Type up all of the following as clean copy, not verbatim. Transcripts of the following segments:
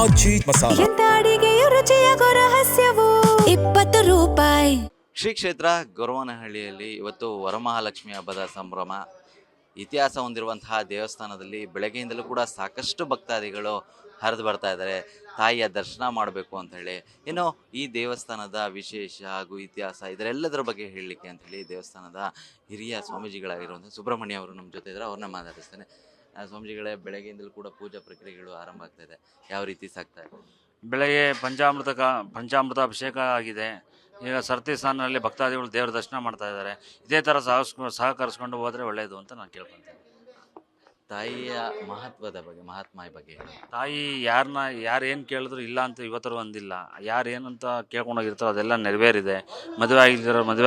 ಆಚಿ ಮಸಾಲ. ಎಂತ ಅಡಿಗೆಯ ರುಚಿಯಾಗೋ ರಹಸ್ಯವು 20 ರೂಪಾಯಿ. ಶ್ರೀ ಕ್ಷೇತ್ರ ಗೊರವನಹಳ್ಳಿಯಲ್ಲಿ ಇವತ್ತು ವರಮಹಾಲಕ್ಷ್ಮಿ ಹಬ್ಬದ ಸಂಭ್ರಮ. ಇತಿಹಾಸ ಹೊಂದಿರುವಂತಹ ದೇವಸ್ಥಾನದಲ್ಲಿ ಬೆಳಗ್ಗೆಯಿಂದಲೂ ಕೂಡ ಸಾಕಷ್ಟು ಭಕ್ತಾದಿಗಳು ಹರಿದು ಬರ್ತಾ ಇದ್ದಾರೆ ತಾಯಿಯ ದರ್ಶನ ಮಾಡಬೇಕು ಅಂತ ಹೇಳಿ. ಇನ್ನು ಈ ದೇವಸ್ಥಾನದ ವಿಶೇಷ ಹಾಗೂ ಇತಿಹಾಸ ಇದರೆಲ್ಲದರ ಬಗ್ಗೆ ಹೇಳಲಿಕ್ಕೆ ಅಂತ ಹೇಳಿ ದೇವಸ್ಥಾನದ ಹಿರಿಯ ಸ್ವಾಮೀಜಿಗಳಾಗಿರುವಂಥ ಸುಬ್ರಹ್ಮಣ್ಯ ಅವರು ನಮ್ಮ ಜೊತೆ ಇದ್ದಾರೆ. ಅವ್ರನ್ನ ಮಾತಾಡಿಸ್ತೇನೆ. ಸ್ವಾಮೀಜಿಗಳೇ, ಬೆಳಗ್ಗೆಯಿಂದಲೂ ಕೂಡ ಪೂಜಾ ಪ್ರಕ್ರಿಯೆಗಳು ಆರಂಭ ಆಗ್ತಾ ಇದೆ, ಯಾವ ರೀತಿ ಸಾಗ್ತಾ ಇದೆ? ಬೆಳಗ್ಗೆ ಪಂಚಾಮೃತ ಅಭಿಷೇಕ ಆಗಿದೆ. ಈಗ ಸರತಿ ಸ್ಥಾನದಲ್ಲಿ ಭಕ್ತಾದಿಗಳು ದೇವರ ದರ್ಶನ ಮಾಡ್ತಾ ಇದ್ದಾರೆ. ಇದೇ ಥರ ಸಹಕರಿಸ್ಕೊಂಡು ಹೋದರೆ ಒಳ್ಳೆಯದು ಅಂತ ನಾನು ಕೇಳ್ಕೊತೀನಿ. ತಾಯಿಯ ಮಹತ್ವದ ಬಗ್ಗೆ, ಮಹಾತ್ಮ ಬಗ್ಗೆ ಹೇಳಿ. ತಾಯಿ ಯಾರು ಏನು ಕೇಳಿದ್ರು ಇಲ್ಲ ಅಂತ ಇವತ್ತರೂ ಒಂದಿಲ್ಲ. ಯಾರು ಏನಂತ ಕೇಳ್ಕೊಂಡೋಗಿರ್ತಾರೋ ಅದೆಲ್ಲ ನೆರವೇರಿದೆ. ಮದುವೆ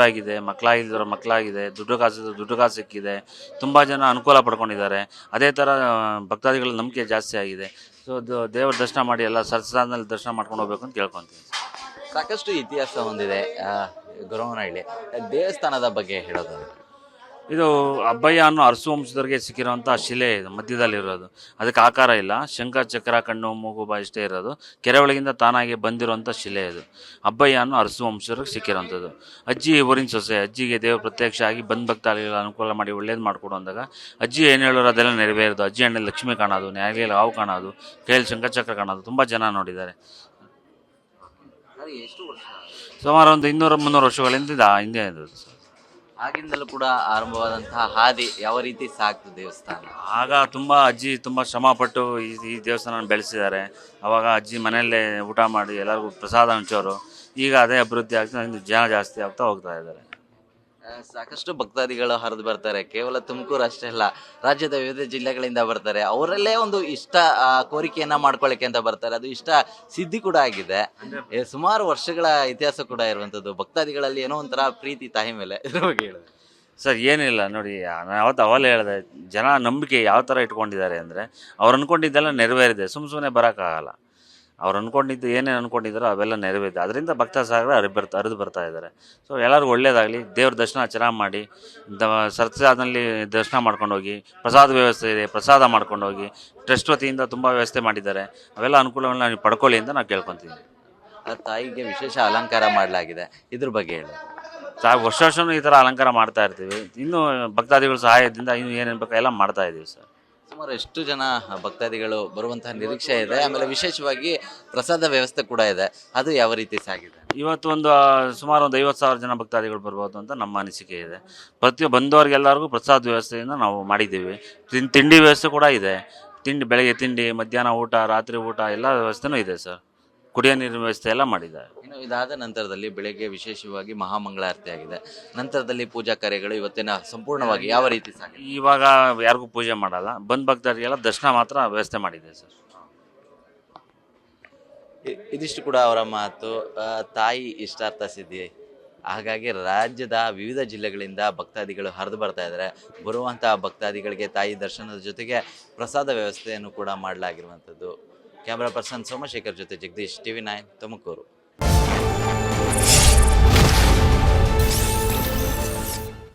ಆಗಿದೆ, ಮಕ್ಕಳಾಗಿದೆ, ದುಡ್ಡು ಕಾಸು ಸಿಕ್ಕಿದೆ. ತುಂಬ ಜನ ಅನುಕೂಲ ಪಡ್ಕೊಂಡಿದ್ದಾರೆ. ಅದೇ ಥರ ಭಕ್ತಾದಿಗಳ ನಂಬಿಕೆ ಜಾಸ್ತಿ ಆಗಿದೆ. ಸೊ ದೇವರ ದರ್ಶನ ಮಾಡಿ ಎಲ್ಲ ಸರಸ್ಥಾನದಲ್ಲಿ ದರ್ಶನ ಮಾಡ್ಕೊಂಡು ಹೋಗ್ಬೇಕು ಅಂತ ಕೇಳ್ಕೊತೀನಿ. ಸಾಕಷ್ಟು ಇತಿಹಾಸ ಹೊಂದಿದೆ ಗೊರವನಹಳ್ಳಿ. ದೇವಸ್ಥಾನದ ಬಗ್ಗೆ ಹೇಳೋದಾದ್ರೆ, ಇದು ಅಬ್ಬಯ್ಯ ಅನ್ನೋ ಅರಸು ವಂಶದವರಿಗೆ ಸಿಕ್ಕಿರೋಂಥ ಶಿಲೆ ಇದು, ಮಧ್ಯದಲ್ಲಿರೋದು. ಅದಕ್ಕೆ ಆಕಾರ ಇಲ್ಲ, ಶಂಖ ಚಕ್ರ ಕಣ್ಣು ಮೂಗು ಬಾಯಿ ಇಷ್ಟೇ ಇರೋದು. ಕೆರೆ ಒಳಗಿಂದ ತಾನಾಗಿ ಬಂದಿರೋಂಥ ಶಿಲೆ ಇದು. ಅಬ್ಬಯ್ಯ ಅನ್ನೋ ಅರಸು ವಂಶದವ್ರಿಗೆ ಸಿಕ್ಕಿರೋಂಥದ್ದು. ಅಜ್ಜಿ ಊರಿನ ಸೊಸೆ. ಅಜ್ಜಿಗೆ ದೇವರು ಪ್ರತ್ಯಕ್ಷ ಆಗಿ ಭಕ್ತಾದಿಗಳ ಅನುಕೂಲ ಮಾಡಿ ಒಳ್ಳೇದು ಮಾಡಿಕೊಡು ಅಂದಾಗ ಅಜ್ಜಿ ಏನು ಹೇಳೋರು ಅದೆಲ್ಲ ನೆರವೇರೋದು. ಅಜ್ಜಿ ಹಣ್ಣಲ್ಲಿ ಲಕ್ಷ್ಮಿ ಕಾಣೋದು, ನ್ಯಾಯಾಲಯಲ್ಲಿ ಹಾವು ಕಾಣೋದು, ಕೈಯಲ್ಲಿ ಶಂಖಚಕ್ರ ಕಾಣೋದು. ತುಂಬ ಜನ ನೋಡಿದ್ದಾರೆ. ಎಷ್ಟು ವರ್ಷ? ಸುಮಾರು ಒಂದು 200-300 ವರ್ಷಗಳಿಂದ ಹಿಂದೆ ಇದು ಸರ್. ಆಗಿಂದಲೂ ಕೂಡ ಆರಂಭವಾದಂತಹ ಹಾದಿ ಯಾವ ರೀತಿ ಸಾಕ್ತು ದೇವಸ್ಥಾನ? ಆಗ ಅಜ್ಜಿ ತುಂಬ ಶ್ರಮಪಟ್ಟು ಈ ದೇವಸ್ಥಾನ ಬೆಳೆಸಿದ್ದಾರೆ. ಆವಾಗ ಅಜ್ಜಿ ಮನೆಯಲ್ಲೇ ಊಟ ಮಾಡಿ ಎಲ್ಲರಿಗೂ ಪ್ರಸಾದ ಹಂಚೋರು. ಈಗ ಅದೇ ಅಭಿವೃದ್ಧಿ ಆಗ್ತದೆ, ಜನ ಜಾಸ್ತಿ ಆಗ್ತಾ ಹೋಗ್ತಾ ಇದ್ದಾರೆ. ಸಾಕಷ್ಟು ಭಕ್ತಾದಿಗಳು ಹರಿದು ಬರ್ತಾರೆ. ಕೇವಲ ತುಮಕೂರು ಅಷ್ಟೇ ಅಲ್ಲ, ರಾಜ್ಯದ ವಿವಿಧ ಜಿಲ್ಲೆಗಳಿಂದ ಬರ್ತಾರೆ. ಅವರಲ್ಲೇ ಒಂದು ಇಷ್ಟ ಕೋರಿಕೆಯನ್ನ ಮಾಡ್ಕೊಳ್ಳಿಕ್ಕೆ ಅಂತ ಬರ್ತಾರೆ. ಅದು ಇಷ್ಟ ಸಿದ್ಧಿ ಕೂಡ ಆಗಿದೆ. ಸುಮಾರು ವರ್ಷಗಳ ಇತಿಹಾಸ ಕೂಡ ಇರುವಂಥದ್ದು. ಭಕ್ತಾದಿಗಳಲ್ಲಿ ಏನೋ ಒಂಥರ ಪ್ರೀತಿ ತಾಯಿ ಮೇಲೆ. ಇದ್ರ ಬಗ್ಗೆ ಹೇಳಿದೆ ಸರ್. ಏನಿಲ್ಲ ನೋಡಿ, ಯಾವತ್ತು ಅವಲೇ ಹೇಳಿದೆ, ಜನ ನಂಬಿಕೆ ಯಾವ ಥರ ಇಟ್ಕೊಂಡಿದ್ದಾರೆ ಅಂದರೆ ಅವ್ರು ಅಂದ್ಕೊಂಡಿದ್ದೆಲ್ಲ ನೆರವೇರಿದೆ. ಸುಮ್ಮನೆ ಬರೋಕ್ಕಾಗಲ್ಲ. ಅವ್ರು ಅಂದ್ಕೊಂಡಿದ್ದು ಏನೇನು ಅಂದ್ಕೊಂಡಿದ್ದಾರೋ ಅವೆಲ್ಲ ನೆರವೇರಿದೆ. ಅದರಿಂದ ಭಕ್ತ ಸಾಗರ ಹರಿದು ಬರ್ತಾ ಇದ್ದಾರೆ. ಸೊ ಎಲ್ಲರಿಗೂ ಒಳ್ಳೇದಾಗಲಿ. ದೇವ್ರ ದರ್ಶನ ಚೆನ್ನಾಗಿ ಮಾಡಿ ಸರಸಾದಲ್ಲಿ ದರ್ಶನ ಮಾಡ್ಕೊಂಡು ಹೋಗಿ. ಪ್ರಸಾದ ವ್ಯವಸ್ಥೆ ಇದೆ, ಪ್ರಸಾದ ಮಾಡ್ಕೊಂಡು ಹೋಗಿ. ಟ್ರಸ್ಟ್ ವತಿಯಿಂದ ತುಂಬ ವ್ಯವಸ್ಥೆ ಮಾಡಿದ್ದಾರೆ. ಅವೆಲ್ಲ ಅನುಕೂಲಗಳನ್ನ ನೀವು ಪಡ್ಕೊಳ್ಳಿ ಅಂತ ನಾನು ಕೇಳ್ಕೊತೀನಿ. ತಾಯಿಗೆ ವಿಶೇಷ ಅಲಂಕಾರ ಮಾಡಲಾಗಿದೆ, ಇದ್ರ ಬಗ್ಗೆ ಹೇಳಿ. ವರ್ಷನೂ ಈ ಥರ ಅಲಂಕಾರ ಮಾಡ್ತಾ ಇರ್ತೀವಿ. ಇನ್ನೂ ಭಕ್ತಾದಿಗಳ ಸಹಾಯದಿಂದ ಇನ್ನೂ ಏನೇನು ಬೇಕೋ ಎಲ್ಲ ಮಾಡ್ತಾ ಇದ್ದೀವಿ ಸರ್. ಸುಮಾರು ಎಷ್ಟು ಜನ ಭಕ್ತಾದಿಗಳು ಬರುವಂತಹ ನಿರೀಕ್ಷೆ ಇದೆ? ಆಮೇಲೆ ವಿಶೇಷವಾಗಿ ಪ್ರಸಾದ ವ್ಯವಸ್ಥೆ ಕೂಡ ಇದೆ, ಅದು ಯಾವ ರೀತಿ ಸಾಗಿದೆ? ಇವತ್ತು ಸುಮಾರು ಒಂದು 50,000 ಜನ ಭಕ್ತಾದಿಗಳು ಬರ್ಬೋದು ಅಂತ ನಮ್ಮ ಅನಿಸಿಕೆ ಇದೆ. ಬಂದವರಿಗೆಲ್ಲರಿಗೂ ಪ್ರಸಾದ ವ್ಯವಸ್ಥೆಯಿಂದ ನಾವು ಮಾಡಿದ್ದೀವಿ. ತಿಂಡಿ ವ್ಯವಸ್ಥೆ ಕೂಡ ಇದೆ. ಬೆಳಗ್ಗೆ ತಿಂಡಿ, ಮಧ್ಯಾಹ್ನ ಊಟ, ರಾತ್ರಿ ಊಟ ಎಲ್ಲ ವ್ಯವಸ್ಥೆನೂ ಇದೆ ಸರ್. ಕುಡಿಯೋ ನೀರಿನ ವ್ಯವಸ್ಥೆ ಎಲ್ಲ ಮಾಡಿದ್ದಾರೆ. ಇನ್ನು ಇದಾದ ನಂತರದಲ್ಲಿ ಬೆಳಗ್ಗೆ ವಿಶೇಷವಾಗಿ ಮಹಾಮಂಗಳಾರತಿ ಆಗಿದೆ. ನಂತರದಲ್ಲಿ ಪೂಜಾ ಕಾರ್ಯಗಳು ಇವತ್ತಿನ ಸಂಪೂರ್ಣವಾಗಿ ಯಾವ ರೀತಿ ಸಾಗಿದೆ? ಇವಾಗ ಯಾರಿಗೂ ಪೂಜೆ ಮಾಡಲ್ಲ, ಭಕ್ತರಿಗೆಲ್ಲ ದರ್ಶನ ಮಾತ್ರ ವ್ಯವಸ್ಥೆ ಮಾಡಿದೆ ಸರ್. ಇದಿಷ್ಟು ಕೂಡ ಅವರ ಮಾತು. ತಾಯಿ ಇಷ್ಟಾರ್ಥ ಸಿದ್ಧಿ, ಹಾಗಾಗಿ ರಾಜ್ಯದ ವಿವಿಧ ಜಿಲ್ಲೆಗಳಿಂದ ಭಕ್ತಾದಿಗಳು ಹರಿದು ಬರ್ತಾ ಇದ್ದಾರೆ. ಬರುವಂತಹ ಭಕ್ತಾದಿಗಳಿಗೆ ತಾಯಿ ದರ್ಶನದ ಜೊತೆಗೆ ಪ್ರಸಾದ ವ್ಯವಸ್ಥೆಯನ್ನು ಕೂಡ ಮಾಡಲಾಗಿರುವಂಥದ್ದು. ಕ್ಯಾಮ್ರಾ ಪರ್ಸನ್ ಸೋಮಶೇಖರ್ ಜೊತೆ ಜಗದೀಶ್, TV9 ತುಮಕೂರು.